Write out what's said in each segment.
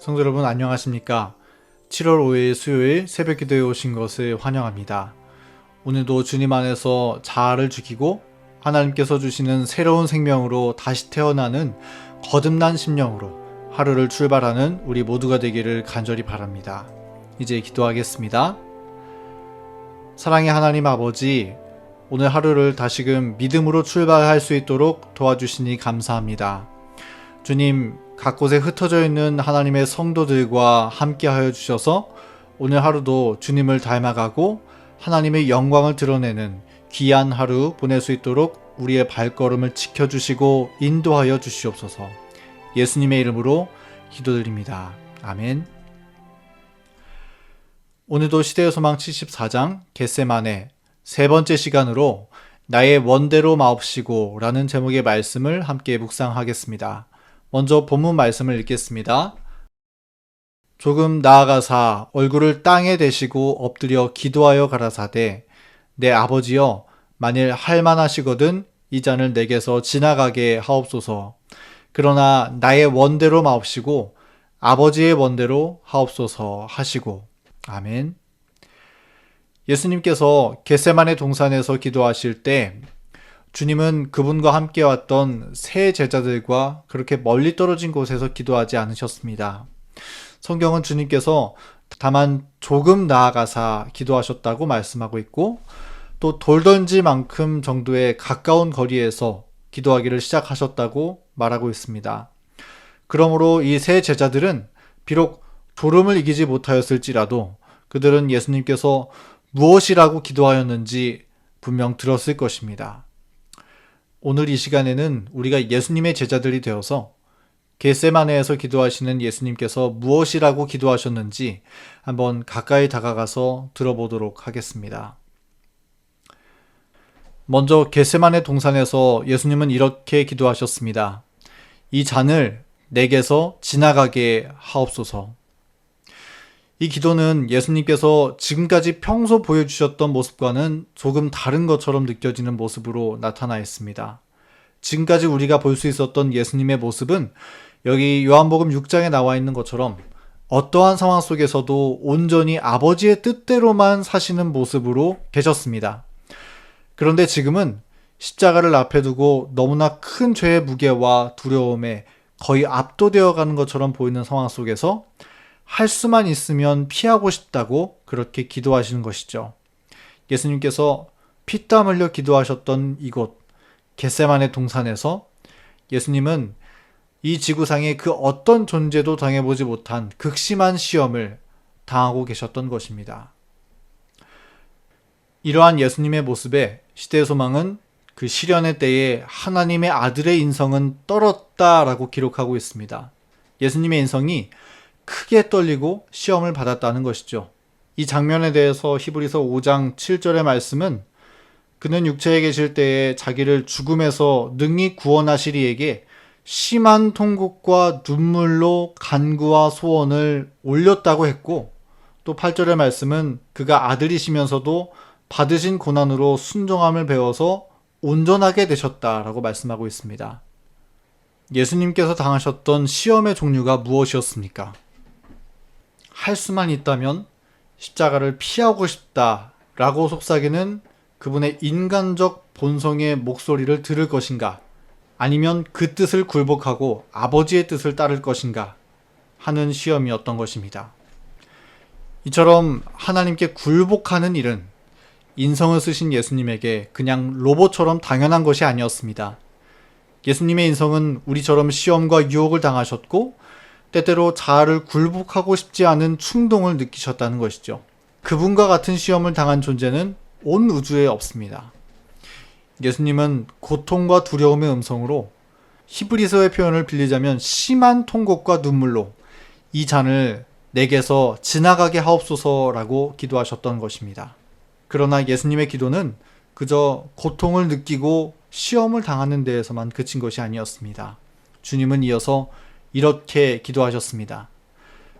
성도 여러분 안녕하십니까? 7월 5일 수요일 새벽 기도에 오신 것을 환영합니다. 오늘도 주님 안에서 자아를 죽이고 하나님께서 주시는 새로운 생명으로 다시 태어나는 거듭난 심령으로 하루를 출발하는 우리 모두가 되기를 간절히 바랍니다. 이제 기도하겠습니다. 사랑의 하나님 아버지, 오늘 하루를 다시금 믿음으로 출발할 수 있도록 도와주시니 감사합니다. 주님, 각 곳에 흩어져 있는 하나님의 성도들과 함께하여 주셔서 오늘 하루도 주님을 닮아가고 하나님의 영광을 드러내는 귀한 하루 보낼 수 있도록 우리의 발걸음을 지켜주시고 인도하여 주시옵소서. 예수님의 이름으로 기도드립니다. 아멘. 오늘도 시대의 소망 74장 겟세마네 세 번째 시간으로 나의 원대로 마옵시고 라는 제목의 말씀을 함께 묵상하겠습니다. 먼저 본문 말씀을 읽겠습니다. 조금 나아가사 얼굴을 땅에 대시고 엎드려 기도하여 가라사대 내 아버지여 만일 할만하시거든 이 잔을 내게서 지나가게 하옵소서. 그러나 나의 원대로 마옵시고 아버지의 원대로 하옵소서 하시고. 아멘. 예수님께서 겟세마네 동산에서 기도하실 때 주님은 그분과 함께 왔던 세 제자들과 그렇게 멀리 떨어진 곳에서 기도하지 않으셨습니다. 성경은 주님께서 다만 조금 나아가사 기도하셨다고 말씀하고 있고 또 돌던지만큼 정도의 가까운 거리에서 기도하기를 시작하셨다고 말하고 있습니다. 그러므로 이 세 제자들은 비록 졸음을 이기지 못하였을지라도 그들은 예수님께서 무엇이라고 기도하였는지 분명 들었을 것입니다. 오늘 이 시간에는 우리가 예수님의 제자들이 되어서 겟세마네에서 기도하시는 예수님께서 무엇이라고 기도하셨는지 한번 가까이 다가가서 들어보도록 하겠습니다. 먼저 겟세마네 동산에서 예수님은 이렇게 기도하셨습니다. 이 잔을 내게서 지나가게 하옵소서. 이 기도는 예수님께서 지금까지 평소 보여주셨던 모습과는 조금 다른 것처럼 느껴지는 모습으로 나타나 있습니다. 지금까지 우리가 볼 수 있었던 예수님의 모습은 여기 요한복음 6장에 나와 있는 것처럼 어떠한 상황 속에서도 온전히 아버지의 뜻대로만 사시는 모습으로 계셨습니다. 그런데 지금은 십자가를 앞에 두고 너무나 큰 죄의 무게와 두려움에 거의 압도되어 가는 것처럼 보이는 상황 속에서 할 수만 있으면 피하고 싶다고 그렇게 기도하시는 것이죠. 예수님께서 피땀 흘려 기도하셨던 이곳 겟세마네 동산에서 예수님은 이 지구상의 그 어떤 존재도 당해보지 못한 극심한 시험을 당하고 계셨던 것입니다. 이러한 예수님의 모습에 시대의 소망은 그 시련의 때에 하나님의 아들의 인성은 떨었다라고 기록하고 있습니다. 예수님의 인성이 크게 떨리고 시험을 받았다는 것이죠. 이 장면에 대해서 히브리서 5장 7절의 말씀은 그는 육체에 계실 때에 자기를 죽음에서 능히 구원하시리 이에게 심한 통곡과 눈물로 간구와 소원을 올렸다고 했고 또 8절의 말씀은 그가 아들이시면서도 받으신 고난으로 순종함을 배워서 온전하게 되셨다라고 말씀하고 있습니다. 예수님께서 당하셨던 시험의 종류가 무엇이었습니까? 할 수만 있다면 십자가를 피하고 싶다라고 속삭이는 그분의 인간적 본성의 목소리를 들을 것인가? 아니면 그 뜻을 굴복하고 아버지의 뜻을 따를 것인가? 하는 시험이었던 것입니다. 이처럼 하나님께 굴복하는 일은 인성을 쓰신 예수님에게 그냥 로봇처럼 당연한 것이 아니었습니다. 예수님의 인성은 우리처럼 시험과 유혹을 당하셨고 때때로 자아를 굴복하고 싶지 않은 충동을 느끼셨다는 것이죠. 그분과 같은 시험을 당한 존재는 온 우주에 없습니다. 예수님은 고통과 두려움의 음성으로 히브리서의 표현을 빌리자면 심한 통곡과 눈물로 이 잔을 내게서 지나가게 하옵소서라고 기도하셨던 것입니다. 그러나 예수님의 기도는 그저 고통을 느끼고 시험을 당하는 데에서만 그친 것이 아니었습니다. 주님은 이어서 이렇게 기도하셨습니다.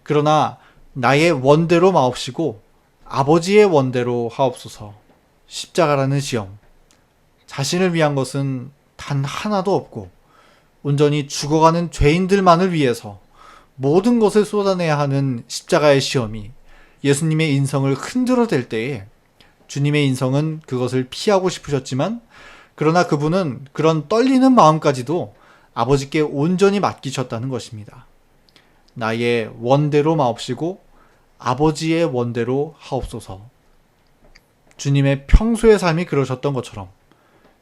그러나 나의 원대로 마옵시고 아버지의 원대로 하옵소서. 십자가라는 시험, 자신을 위한 것은 단 하나도 없고 온전히 죽어가는 죄인들만을 위해서 모든 것을 쏟아내야 하는 십자가의 시험이 예수님의 인성을 흔들어댈 때에 주님의 인성은 그것을 피하고 싶으셨지만, 그러나 그분은 그런 떨리는 마음까지도 아버지께 온전히 맡기셨다는 것입니다. 나의 원대로 마옵시고 아버지의 원대로 하옵소서. 주님의 평소의 삶이 그러셨던 것처럼,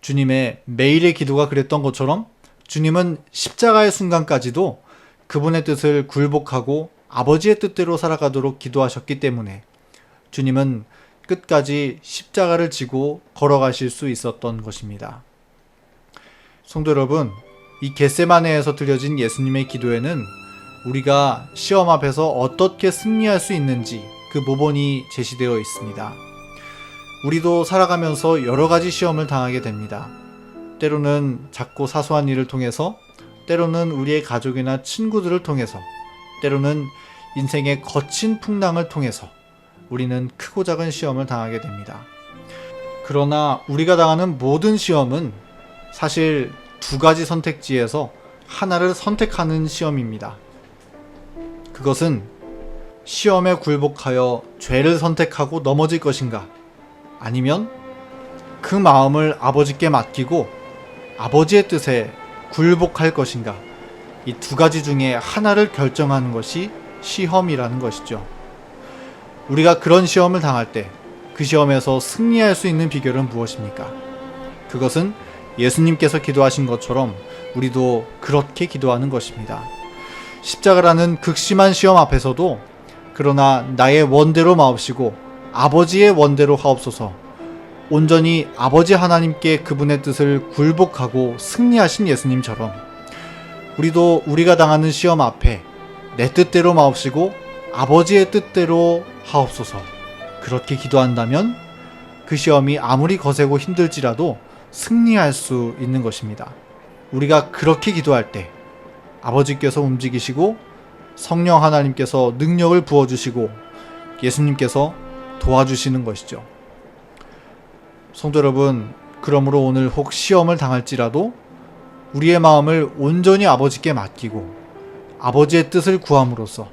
주님의 매일의 기도가 그랬던 것처럼, 주님은 십자가의 순간까지도 그분의 뜻을 굴복하고 아버지의 뜻대로 살아가도록 기도하셨기 때문에 주님은 끝까지 십자가를 지고 걸어가실 수 있었던 것입니다. 성도 여러분, 이 겟세마네에서 들려진 예수님의 기도에는 우리가 시험 앞에서 어떻게 승리할 수 있는지 그 모본이 제시되어 있습니다. 우리도 살아가면서 여러 가지 시험을 당하게 됩니다. 때로는 작고 사소한 일을 통해서, 때로는 우리의 가족이나 친구들을 통해서, 때로는 인생의 거친 풍랑을 통해서 우리는 크고 작은 시험을 당하게 됩니다. 그러나 우리가 당하는 모든 시험은 사실 두 가지 선택지에서 하나를 선택하는 시험입니다. 그것은 시험에 굴복하여 죄를 선택하고 넘어질 것인가, 아니면 그 마음을 아버지께 맡기고 아버지의 뜻에 굴복할 것인가, 이 두 가지 중에 하나를 결정하는 것이 시험이라는 것이죠. 우리가 그런 시험을 당할 때 그 시험에서 승리할 수 있는 비결은 무엇입니까? 그것은 예수님께서 기도하신 것처럼 우리도 그렇게 기도하는 것입니다. 십자가라는 극심한 시험 앞에서도 그러나 나의 원대로 마옵시고 아버지의 원대로 하옵소서, 온전히 아버지 하나님께 그분의 뜻을 굴복하고 승리하신 예수님처럼 우리도 우리가 당하는 시험 앞에 내 뜻대로 마옵시고 아버지의 뜻대로 하옵소서, 그렇게 기도한다면 그 시험이 아무리 거세고 힘들지라도 승리할 수 있는 것입니다. 우리가 그렇게 기도할 때 아버지께서 움직이시고 성령 하나님께서 능력을 부어주시고 예수님께서 도와주시는 것이죠. 성도 여러분, 그러므로 오늘 혹 시험을 당할지라도 우리의 마음을 온전히 아버지께 맡기고 아버지의 뜻을 구함으로써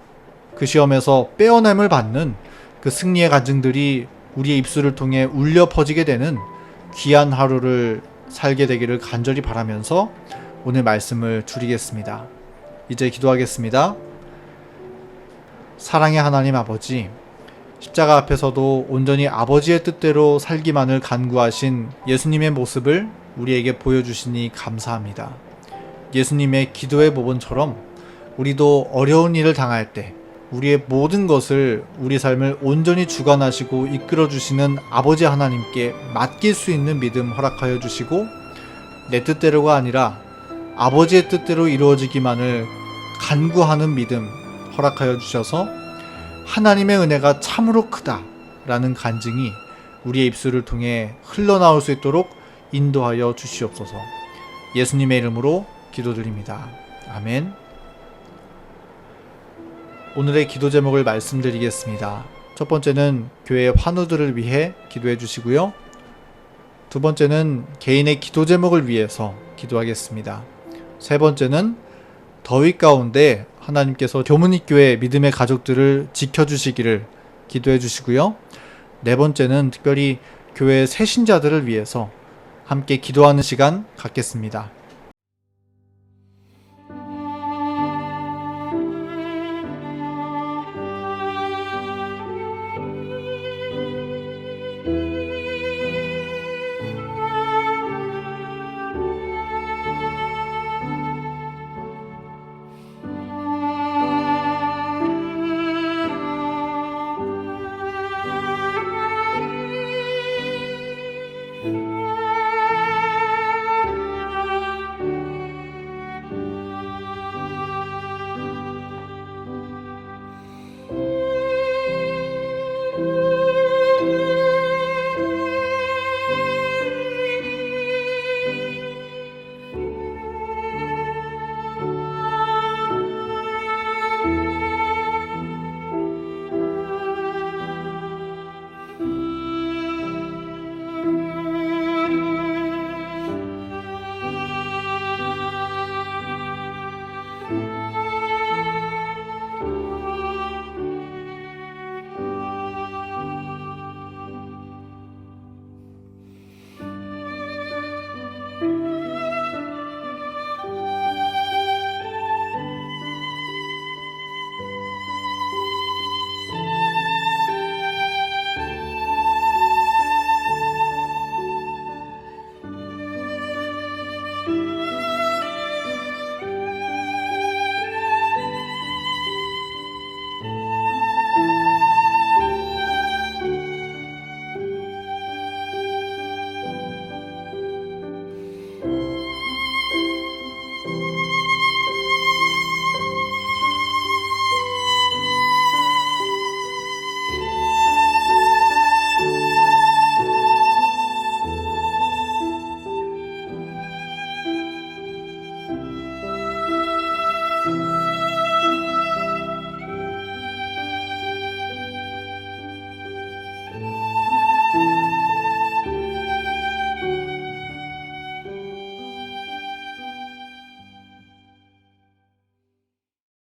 그 시험에서 빼어남을 받는 그 승리의 간증들이 우리의 입술을 통해 울려 퍼지게 되는 귀한 하루를 살게 되기를 간절히 바라면서 오늘 말씀을 줄이겠습니다. 이제 기도하겠습니다. 사랑의 하나님 아버지, 십자가 앞에서도 온전히 아버지의 뜻대로 살기만을 간구하신 예수님의 모습을 우리에게 보여주시니 감사합니다. 예수님의 기도의 모본처럼 우리도 어려운 일을 당할 때 우리의 모든 것을, 우리 삶을 온전히 주관하시고 이끌어주시는 아버지 하나님께 맡길 수 있는 믿음 허락하여 주시고, 내 뜻대로가 아니라 아버지의 뜻대로 이루어지기만을 간구하는 믿음 허락하여 주셔서 하나님의 은혜가 참으로 크다 라는 간증이 우리의 입술을 통해 흘러나올 수 있도록 인도하여 주시옵소서. 예수님의 이름으로 기도드립니다. 아멘. 오늘의 기도 제목을 말씀드리겠습니다. 첫 번째는 교회 환우들을 위해 기도해 주시고요. 두 번째는 개인의 기도 제목을 위해서 기도하겠습니다. 세 번째는 더위 가운데 하나님께서 교문익교회 믿음의 가족들을 지켜주시기를 기도해 주시고요. 네 번째는 특별히 교회 새신자들을 위해서 함께 기도하는 시간 갖겠습니다.